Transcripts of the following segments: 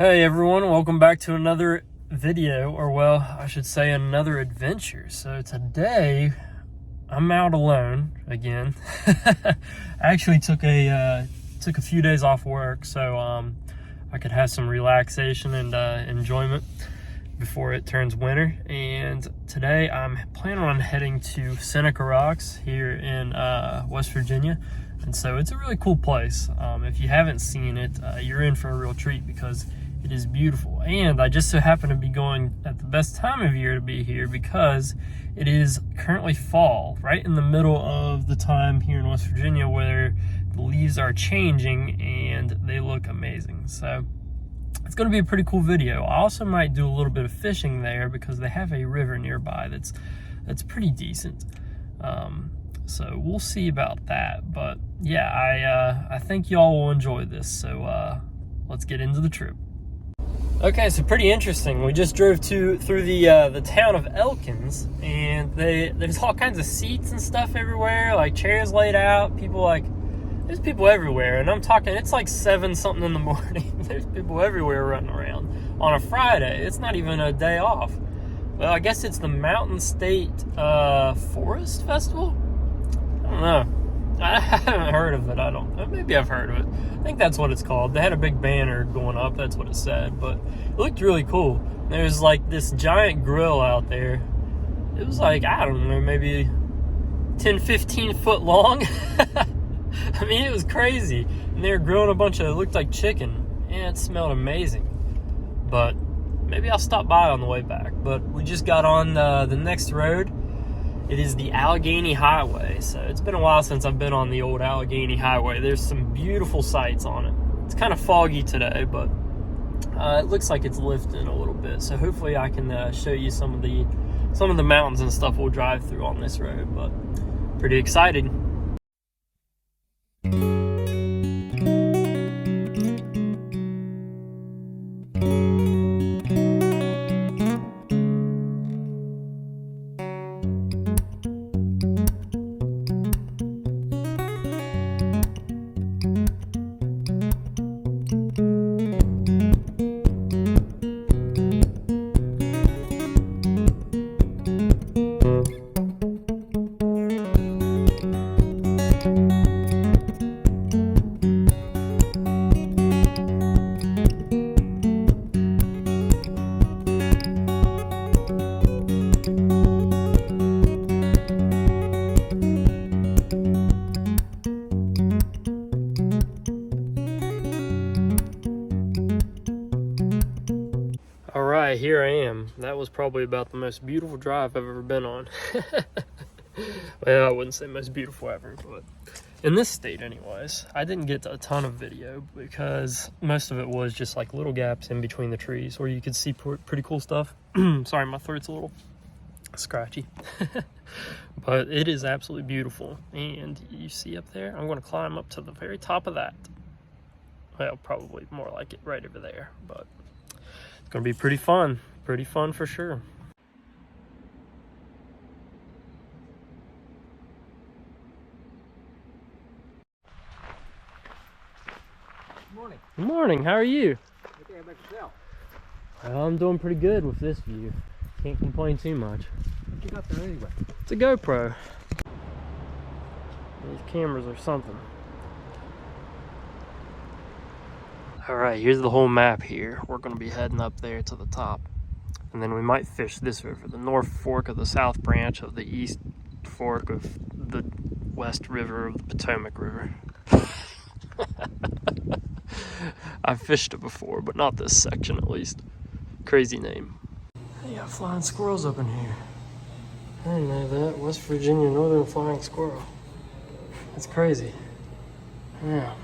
Hey everyone, welcome back to another video, or well, I should say another adventure. So today, I'm out alone again. I actually took a few days off work so I could have some relaxation and enjoyment before it turns winter. And today I'm planning on heading to Seneca Rocks here in West Virginia. And so it's a really cool place. If you haven't seen it, you're in for a real treat because it is beautiful. And I just so happen to be going at the best time of year to be here because it is currently fall, right in the middle of the time here in West Virginia where the leaves are changing and they look amazing. So it's going to be a pretty cool video. I also might do a little bit of fishing there because they have a river nearby that's pretty decent. So we'll see about that. But yeah, I think y'all will enjoy this. So let's get into the trip. Okay, so pretty interesting. We just drove through the town of Elkins, and there's all kinds of seats and stuff everywhere, like chairs laid out. There's people everywhere, and I'm talking, it's like 7 something in the morning. There's people everywhere running around on a Friday. It's not even a day off. Well, I guess it's the Mountain State Forest Festival. I don't know. I haven't heard of it. Maybe I've heard of it. I think that's what it's called. They had a big banner going up. That's what it said. But it looked really cool. There's like this giant grill out there. It was like, I don't know, maybe 10, 15 foot long. I mean, it was crazy. And they were grilling a bunch of, it looked like chicken. And it smelled amazing. But maybe I'll stop by on the way back. But we just got on the next road. It is the Allegheny Highway, so it's been a while since I've been on the old Allegheny Highway. There's some beautiful sights on it. It's kind of foggy today, but it looks like it's lifting a little bit. So hopefully I can show you some of the mountains and stuff we'll drive through on this road. But pretty excited. All right, here I am. That was probably about the most beautiful drive I've ever been on. Well, I wouldn't say most beautiful ever, but in this state anyways. I didn't get a ton of video because most of it was just like little gaps in between the trees where you could see pretty cool stuff. Sorry, my throat's a little scratchy. But it is absolutely beautiful. And you see up there, I'm going to climb up to the very top of that. Well, probably more like it right over there, but it's gonna be pretty fun for sure. Good morning. Good morning, how are you? Okay, how about yourself? Well, I'm doing pretty good with this view. Can't complain too much. What you got there anyway? It's a GoPro. These cameras are something. All right, here's the whole map here. We're gonna be heading up there to the top. And then we might fish this river, the North Fork of the South Branch of the East Fork of the West River of the Potomac River. I've fished it before, but not this section at least. Crazy name. They got flying squirrels up in here. I didn't know that. West Virginia Northern Flying Squirrel. That's crazy. Yeah.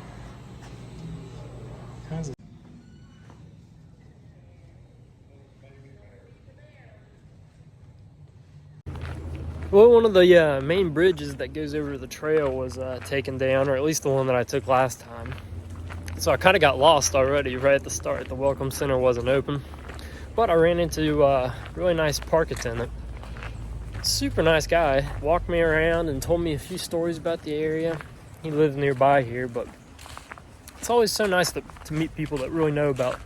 Well, one of the main bridges that goes over the trail was taken down, or at least the one that I took last time. So I kind of got lost already right at the start. The Welcome Center wasn't open. But I ran into a really nice park attendant. Super nice guy. Walked me around and told me a few stories about the area. He lives nearby here, but it's always so nice to meet people that really know about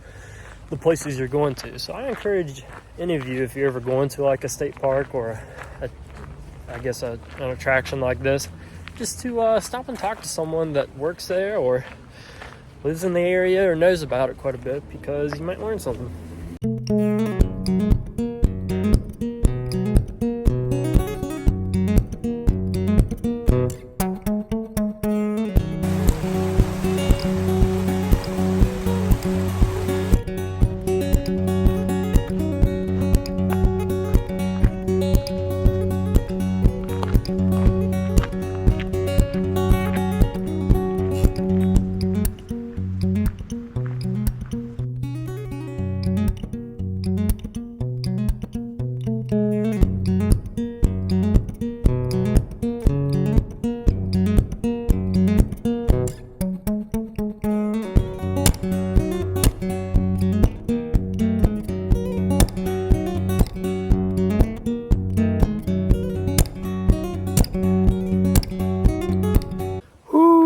the places you're going to. So I encourage any of you, if you're ever going to like a state park or an attraction like this, just to stop and talk to someone that works there or lives in the area or knows about it quite a bit, because you might learn something.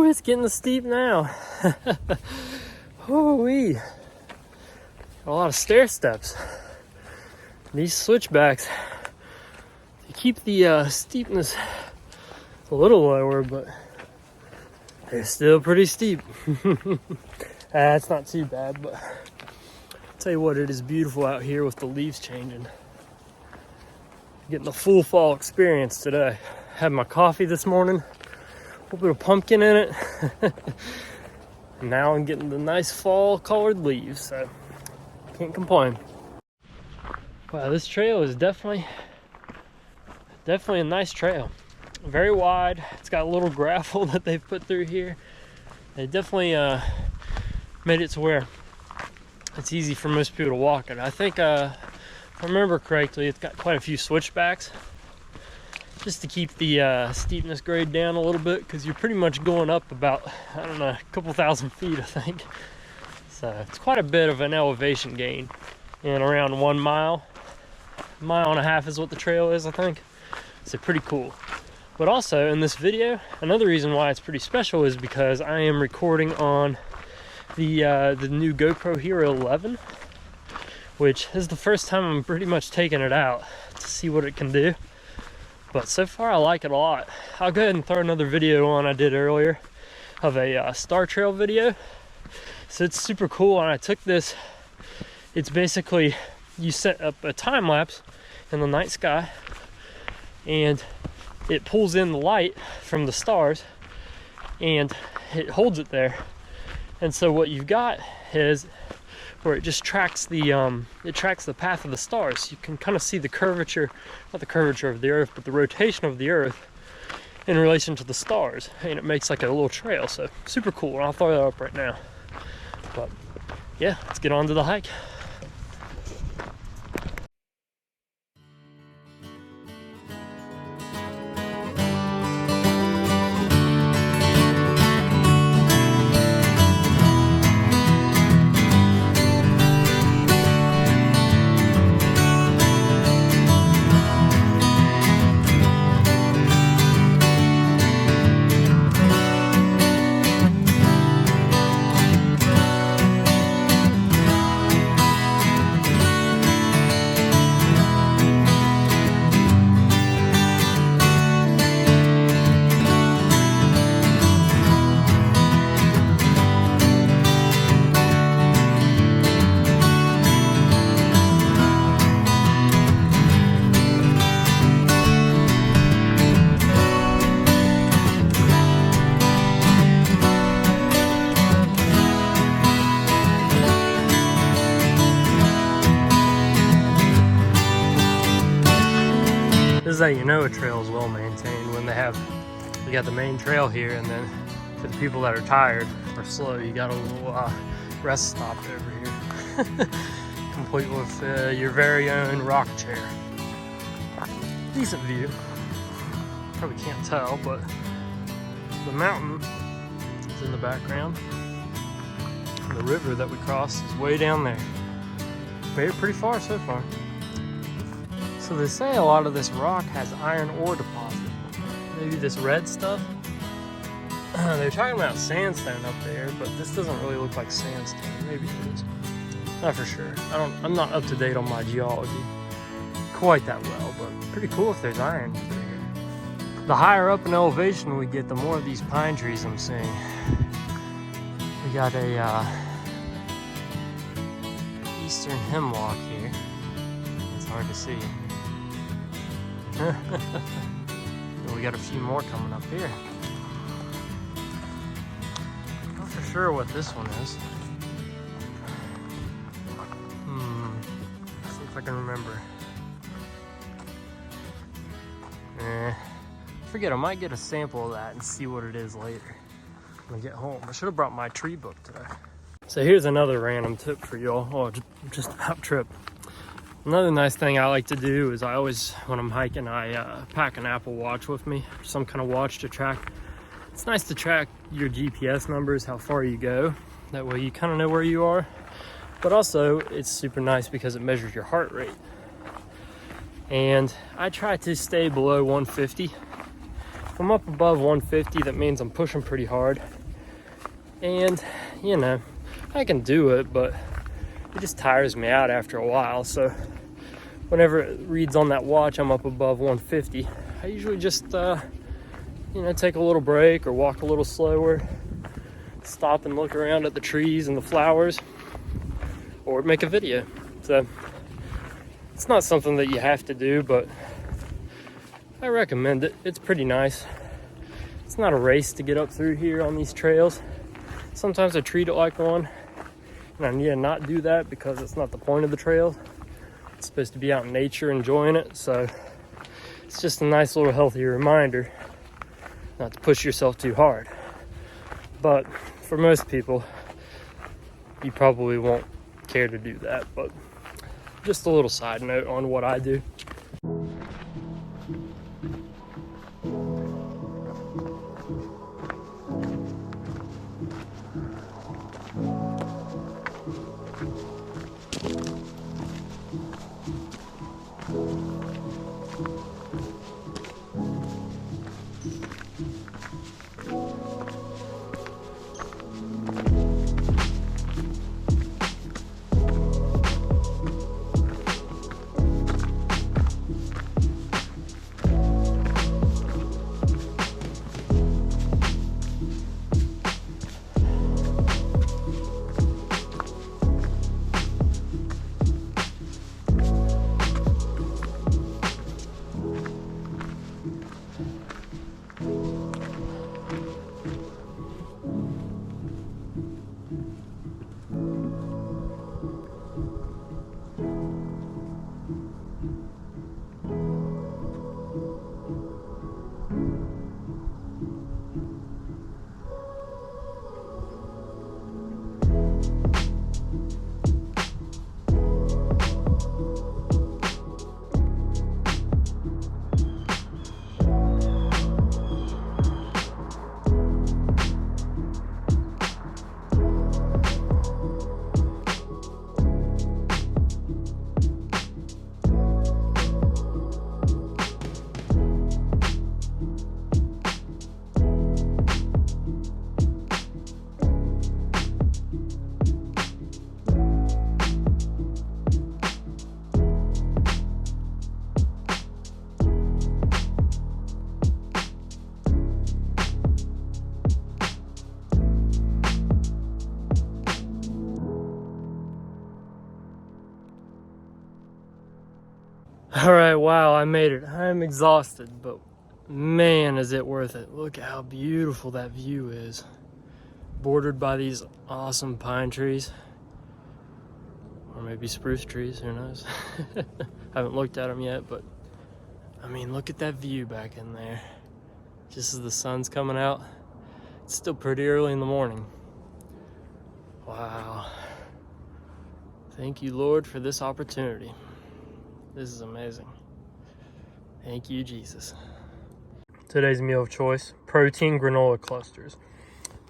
It's getting steep now. Hoo-wee. A lot of stair steps. These switchbacks, they keep the steepness a little lower, but they're still pretty steep. It's not too bad, but I'll tell you what, it is beautiful out here with the leaves changing. Getting the full fall experience today. Had my coffee this morning. A little bit of pumpkin in it. And now I'm getting the nice fall colored leaves, so can't complain. Wow, this trail is definitely a nice trail. Very wide. It's got a little gravel that they've put through here. They definitely made it to where it's easy for most people to walk it. I think, if I remember correctly, it's got quite a few switchbacks, just to keep the steepness grade down a little bit, because you're pretty much going up about, I don't know, a couple thousand feet, I think. So it's quite a bit of an elevation gain in around 1 mile. A mile and a half is what the trail is, I think. So pretty cool. But also in this video, another reason why it's pretty special is because I am recording on the new GoPro Hero 11, which is the first time I'm pretty much taking it out to see what it can do. But so far I like it a lot. I'll go ahead and throw another video on I did earlier of a Star Trail video. So it's super cool, and I took this, it's basically, you set up a time lapse in the night sky and it pulls in the light from the stars and it holds it there. And so what you've got is where it just tracks the path of the stars. You can kind of see the curvature, not the curvature of the earth, but the rotation of the earth in relation to the stars, and it makes like a little trail. So super cool, and I'll throw that up right now. But yeah, let's get on to the hike. This is how you know a trail is well maintained, when you got the main trail here, and then for the people that are tired or slow, you got a little rest stop over here. Complete with your very own rock chair. Decent view. Probably can't tell, but the mountain is in the background. And the river that we crossed is way down there. Made it pretty far so far. So they say a lot of this rock has iron ore deposit. Maybe this red stuff. They're talking about sandstone up there, but this doesn't really look like sandstone. Maybe it is. Not for sure. I'm not up to date on my geology quite that well, but pretty cool if there's iron through here. The higher up in elevation we get, the more of these pine trees I'm seeing. We got a eastern hemlock here. It's hard to see. We got a few more coming up here. Not for sure what this one is. See if I can remember. Forget, I might get a sample of that and see what it is later when I get home. I should have brought my tree book today. So here's another random tip for y'all. Oh, just about trip. Another nice thing I like to do is I always, when I'm hiking, I pack an Apple Watch with me, some kind of watch to track. It's nice to track your GPS numbers, how far you go. That way you kind of know where you are. But also, it's super nice because it measures your heart rate. And I try to stay below 150. If I'm up above 150, that means I'm pushing pretty hard. And, you know, I can do it, but it just tires me out after a while. So whenever it reads on that watch I'm up above 150, I usually just, you know, take a little break or walk a little slower, stop and look around at the trees and the flowers, or make a video. So it's not something that you have to do, but I recommend it. It's pretty nice. It's not a race to get up through here on these trails. Sometimes I treat it like one, and I need to not do that because it's not the point of the trail. It's supposed to be out in nature enjoying it, so it's just a nice little healthy reminder not to push yourself too hard. But for most people, you probably won't care to do that, but just a little side note on what I do. All right, wow, I made it. I'm exhausted, but man, is it worth it. Look how beautiful that view is. Bordered by these awesome pine trees. Or maybe spruce trees, who knows? Haven't looked at them yet, but I mean, look at that view back in there. Just as the sun's coming out. It's still pretty early in the morning. Wow. Thank you, Lord, for this opportunity. This is amazing. Thank you, Jesus. Today's meal of choice, protein granola clusters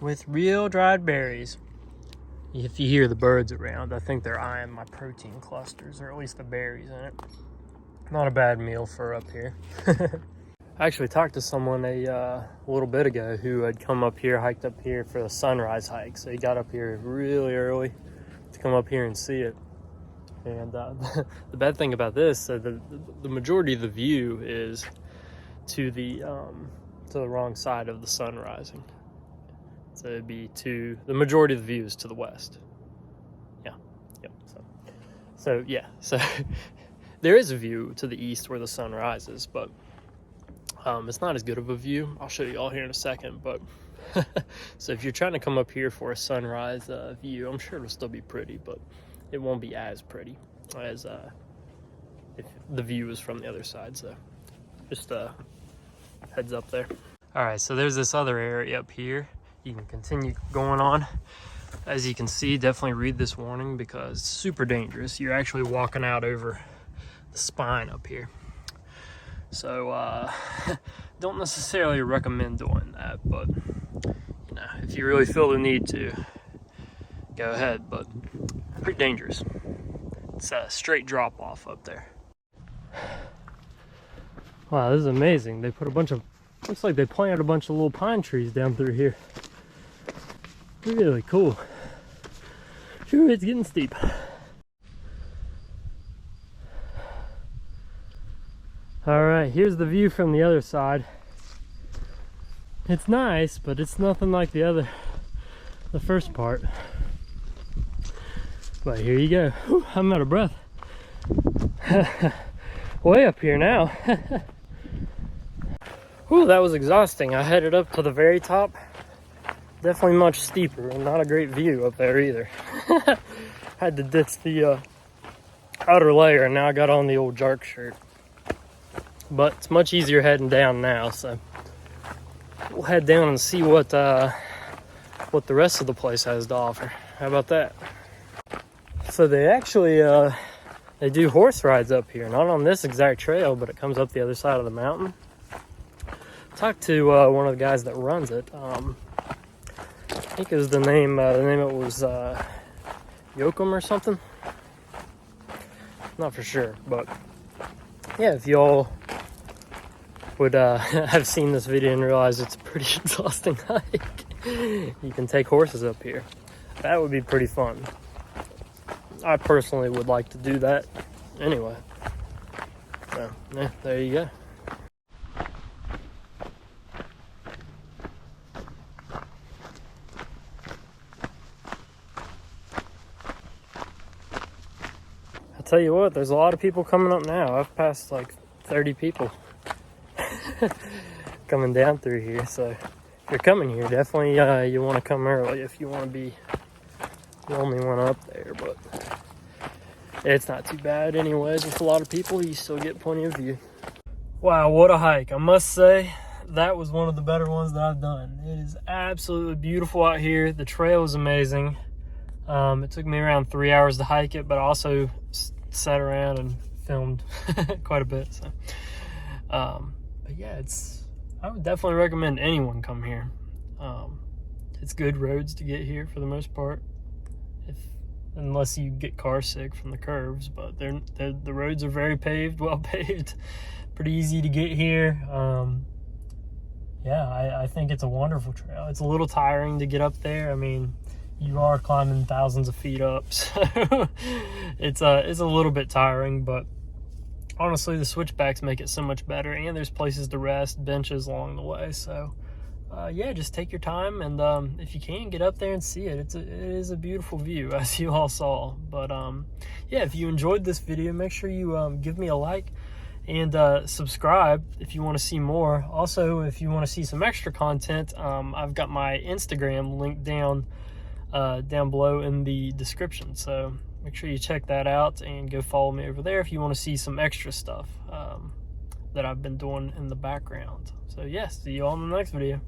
with real dried berries. If you hear the birds around, I think they're eyeing my protein clusters, or at least the berries in it. Not a bad meal for up here. I actually talked to someone a little bit ago who had come up here, hiked up here for the sunrise hike. So he got up here really early to come up here and see it. And the bad thing about this, the majority of the view is to the wrong side of the sun rising. So it'd be the majority of the view is to the west. Yeah, yep. So yeah, so there is a view to the east where the sun rises, but it's not as good of a view. I'll show you all here in a second, but so if you're trying to come up here for a sunrise view, I'm sure it'll still be pretty, but it won't be as pretty as if the view is from the other side. So just heads up there. All right, so there's this other area up here. You can continue going on. As you can see, definitely read this warning because it's super dangerous. You're actually walking out over the spine up here. So don't necessarily recommend doing that, but you know, if you really feel the need to, go ahead, but pretty dangerous. It's a straight drop off up there. Wow, this is amazing. They put a bunch of, looks like they planted a bunch of little pine trees down through here. Really cool. Sure, it's getting steep. All right, here's the view from the other side. It's nice, but it's nothing like the first part. But here you go. Whew, I'm out of breath. Way up here now. Whew, that was exhausting. I headed up to the very top. Definitely much steeper and not a great view up there either. Had to ditch the outer layer and now I got on the old Jark shirt. But it's much easier heading down now, so we'll head down and see what the rest of the place has to offer. How about that? So they actually they do horse rides up here, not on this exact trail, but it comes up the other side of the mountain. Talked to one of the guys that runs it. I think it was the name of it was Yoakum or something. Not for sure, but yeah, if y'all would have seen this video and realize it's a pretty exhausting hike, you can take horses up here. That would be pretty fun. I personally would like to do that anyway. So yeah, there you go. Tell you what, there's a lot of people coming up now. I've passed like 30 people coming down through here. So if you're coming here, definitely you want to come early if you want to be the only one up there. But it's not too bad anyways. With a lot of people, you still get plenty of view. Wow, what a hike. I must say, that was one of the better ones that I've done. It is absolutely beautiful out here. The trail is amazing. It took me around 3 hours to hike it, but I also sat around and filmed quite a bit. So, but yeah, I would definitely recommend anyone come here. It's good roads to get here for the most part, unless you get car sick from the curves. But the roads are very paved, well paved, pretty easy to get here. Yeah, I think it's a wonderful trail. It's a little tiring to get up there. I mean, you are climbing thousands of feet up, so it's a little bit tiring, but honestly the switchbacks make it so much better, and there's places to rest, benches along the way. So yeah, just take your time, and if you can, get up there and see it. It is a beautiful view, as you all saw. But yeah, if you enjoyed this video, make sure you give me a like and subscribe if you want to see more. Also, if you want to see some extra content, I've got my Instagram linked down below in the description, so make sure you check that out and go follow me over there if you want to see some extra stuff that I've been doing in the background. So yes, see you all in the next video.